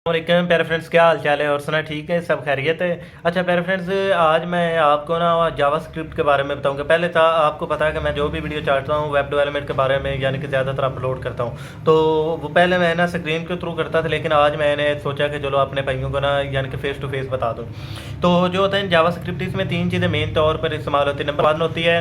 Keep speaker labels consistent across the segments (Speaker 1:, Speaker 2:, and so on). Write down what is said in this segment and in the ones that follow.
Speaker 1: वालेकुम प्यारे फ्रेंड्स, क्या हाल चाल है? और सुना ठीक है, सब खैरियत है। अच्छा प्यारे फ्रेंड्स, आज मैं आपको ना जावास्क्रिप्ट के बारे में बताऊंगा। पहले था आपको पता है कि मैं जो भी वीडियो चाहता हूँ वेब डेवलपमेंट के बारे में यानी कि ज़्यादातर अपलोड करता हूँ। तो वो पहले मैं ना स्क्रीन के थ्रू करता था, लेकिन आज मैंने सोचा कि चलो अपने भाइयों को ना यानी कि फेस टू फेस बता दूँ। तो जो होता है जावास्क्रिप्ट, इसमें तीन चीज़ें मेन तौर पर इस्तेमाल होती है। नंबर वन होती है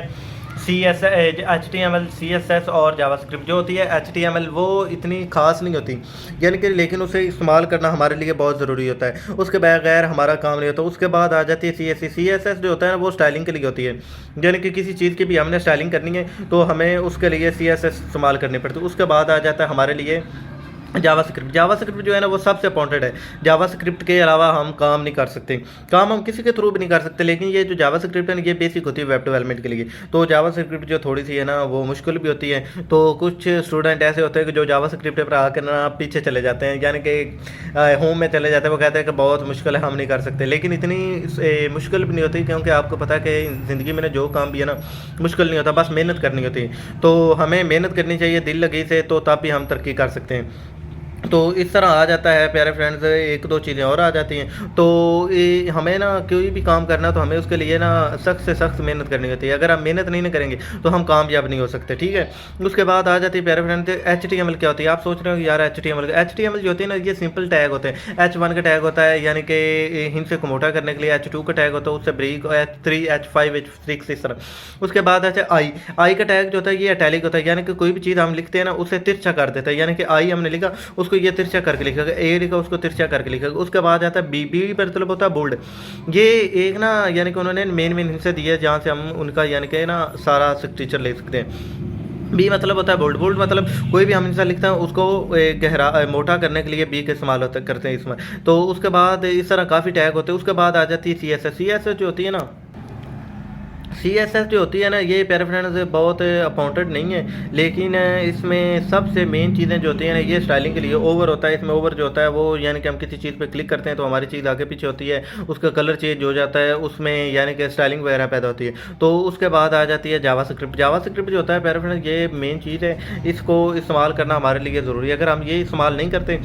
Speaker 1: HTML, CSS और जावास्क्रिप्ट। जो होती है HTML वो इतनी खास नहीं होती यानी कि, लेकिन उसे इस्तेमाल करना हमारे लिए बहुत ज़रूरी होता है, उसके बगैर हमारा काम नहीं होता। उसके बाद आ जाती है CSS जो होता है ना, वो स्टाइलिंग के लिए होती है। यानी कि किसी चीज़ की भी हमने स्टाइलिंग करनी है तो हमें उसके लिए CSS इस्तेमाल करनी पड़ती है। उसके बाद आ जाता है हमारे लिए जावास्क्रिप्ट जो है ना वो सबसे इंपॉर्टेंट है। जावास्क्रिप्ट के अलावा हम काम नहीं कर सकते, काम हम किसी के थ्रू भी नहीं कर सकते। लेकिन ये जो जावास्क्रिप्ट है ना, ये बेसिक होती है वेब डेवलपमेंट के लिए। तो जावास्क्रिप्ट जो थोड़ी सी है ना वो मुश्किल भी होती है। तो कुछ स्टूडेंट ऐसे होते हैं कि जो जावास्क्रिप्ट पर आकर ना पीछे चले जाते हैं, यानी कि होम में चले जाते हैं। वो कहते हैं कि बहुत मुश्किल है, हम नहीं कर सकते। लेकिन इतनी मुश्किल भी नहीं होती, क्योंकि आपको पता है कि ज़िंदगी में ना जो काम भी है ना मुश्किल नहीं होता, बस मेहनत करनी होती है। तो हमें मेहनत करनी चाहिए दिल लगी से, तो तब भी हम तरक्की कर सकते हैं। तो इस तरह आ जाता है प्यारे फ्रेंड्स, एक दो चीज़ें और आ जाती हैं। तो ये हमें ना कोई भी काम करना तो हमें उसके लिए ना सख्त से सख्त मेहनत करनी होती है। अगर हम मेहनत नहीं ना करेंगे तो हम कामयाब नहीं हो सकते, ठीक है। उसके बाद आ जाती है प्यारे फ्रेंड्स HTML। क्या होती है? आप सोच रहे हो कि यार HTML जो होती है ना, ये सिंपल टैग होते हैं। H1 का टैग होता है यानी कि हिंद से मोटा करने के लिए, H2 का टैग होता है उससे ब्रीक, H3, H5, H6 इस तरह। उसके बाद अच्छा आई का टैग जो होता है ये इटैलिक होता है, यानी कि कोई भी चीज़ हम लिखते हैं ना उसे तिरछा कर देता है। यानी कि आई हमने लिखा, उसको ये तिरछा करके लिखेगा, ए लिखा उसको तिरछा करके लिखेगा। उसके बाद आता है बी पर मतलब होता है बोल्ड। ये एक ना यानी कि उन्होंने मेन हिस्से दिए जहाँ से हम उनका यानी कि ना सारा टीचर ले सकते हैं। बी मतलब होता है बोल्ड। बोल्ड मतलब कोई भी हम हिस्सा लिखते हैं उसको गहरा मोटा करने के लिए बी का इस्तेमाल होता करते हैं इसमें। तो उसके बाद इस तरह काफ़ी टैग होते हैं। उसके बाद आ जाती है CSS जो होती है ना, CSS जो होती है ना, ये प्यारे फ्रेंड्स बहुत अकाउंटेड नहीं है। लेकिन इसमें सबसे मेन चीज़ें जो होती हैं ना, ये स्टाइलिंग के लिए ओवर होता है। इसमें ओवर जो होता है वो यानी कि हम किसी चीज़ पे क्लिक करते हैं तो हमारी चीज़ आगे पीछे होती है, उसका कलर चेंज हो जाता है, उसमें यानी कि स्टाइलिंग वगैरह पैदा होती है। तो उसके बाद आ जाती है जावास्क्रिप्ट जो होता है प्यारे फ्रेंड्स, ये मेन चीज़ है। इसको इस्तेमाल करना हमारे लिए ज़रूरी है। अगर हम ये इस्तेमाल नहीं करते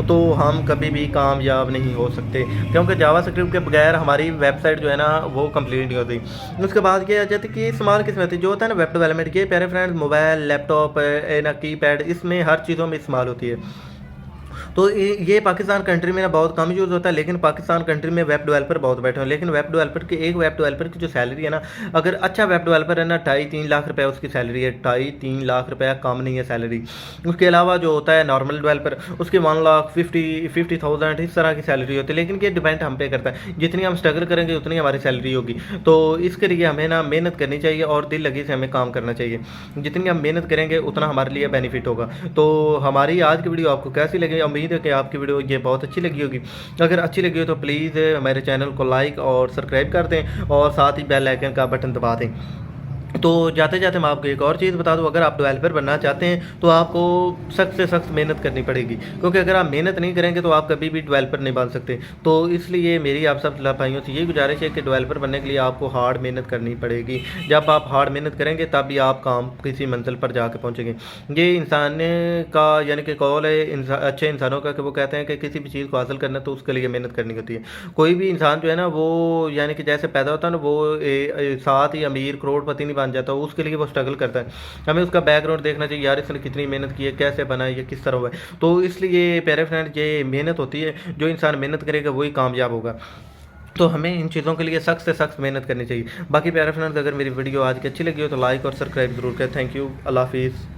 Speaker 1: तो हम कभी भी कामयाब नहीं हो सकते, क्योंकि जावास्क्रिप्ट के बगैर हमारी वेबसाइट जो है ना वो कंप्लीट नहीं होती। उसके बाद ये आ जाती है कि इस्तेमाल किस में होती है, जो होता है ना वेब डेवलपमेंट के प्यारे फ्रेंड्स, मोबाइल, लैपटॉप, ना कीपैड, इसमें हर चीज़ों में इस्तेमाल होती है। तो ये पाकिस्तान कंट्री में ना बहुत कम यूज़ होता है, लेकिन पाकिस्तान कंट्री में वेब डेवलपर बहुत बैठे हैं। लेकिन एक वेब डेवलपर की जो सैलरी है ना, अगर अच्छा वेब डेवलपर है ना, 2.5-3 लाख रुपये उसकी सैलरी है। 2.5-3 लाख रुपया कम नहीं है सैलरी। उसके अलावा जो होता है नॉर्मल डेवलपर, उसकी 1,50,000 इस तरह की सैलरी होती है। लेकिन ये डिपेंड हम पे करता है, जितनी हम स्ट्रगल करेंगे उतनी हमारी सैलरी होगी। तो इसके लिए हमें ना मेहनत करनी चाहिए और दिल लगी से हमें काम करना चाहिए। जितनी हम मेहनत करेंगे उतना हमारे लिए बेनिफिट होगा। तो हमारी आज की वीडियो आपको कैसी लगी? उम्मीद है कि आपकी वीडियो ये बहुत अच्छी लगी होगी। अगर अच्छी लगी हो तो प्लीज़ हमारे चैनल को लाइक और सब्सक्राइब कर दें, और साथ ही बेल आइकन का बटन दबा दें। तो जाते जाते मैं आपको एक और चीज़ बता दूं, अगर आप डेवलपर बनना चाहते हैं तो आपको सख्त से सख्त मेहनत करनी पड़ेगी, क्योंकि अगर आप मेहनत नहीं करेंगे तो आप कभी भी डेवलपर नहीं बन सकते। तो इसलिए मेरी आप सब भाइयों से ये गुजारिश है कि डेवलपर बनने के लिए आपको हार्ड मेहनत करनी पड़ेगी। जब आप हार्ड मेहनत करेंगे तब भी आप काम किसी मंजिल पर जाकर पहुँचेंगे। ये इंसान का यानी कि कौल है अच्छे इंसानों का, कि वो कहते हैं कि किसी भी चीज़ को हासिल करना तो उसके लिए मेहनत करनी होती है। कोई भी इंसान जो है ना वो यानी कि जैसे पैदा होता है ना, वो साथ ही अमीर करोड़पति नहीं बन जाता, उसके लिए वो स्ट्रगल करता है। हमें उसका बैकग्राउंड देखना चाहिए, यार इसने कितनी मेहनत की है, कैसे बना है, ये किस तरह हुआ है। तो इसलिए प्यारे फ्रेंड, ये मेहनत होती है, जो इंसान मेहनत करेगा वही कामयाब होगा। तो हमें इन चीज़ों के लिए सख्त से सख्त मेहनत करनी चाहिए। बाकी प्यारे फ्रेंड्स, अगर मेरी वीडियो आज की अच्छी लगी हो तो लाइक और सब्सक्राइब जरूर करें। थैंक यू, अल्लाह हाफिज़।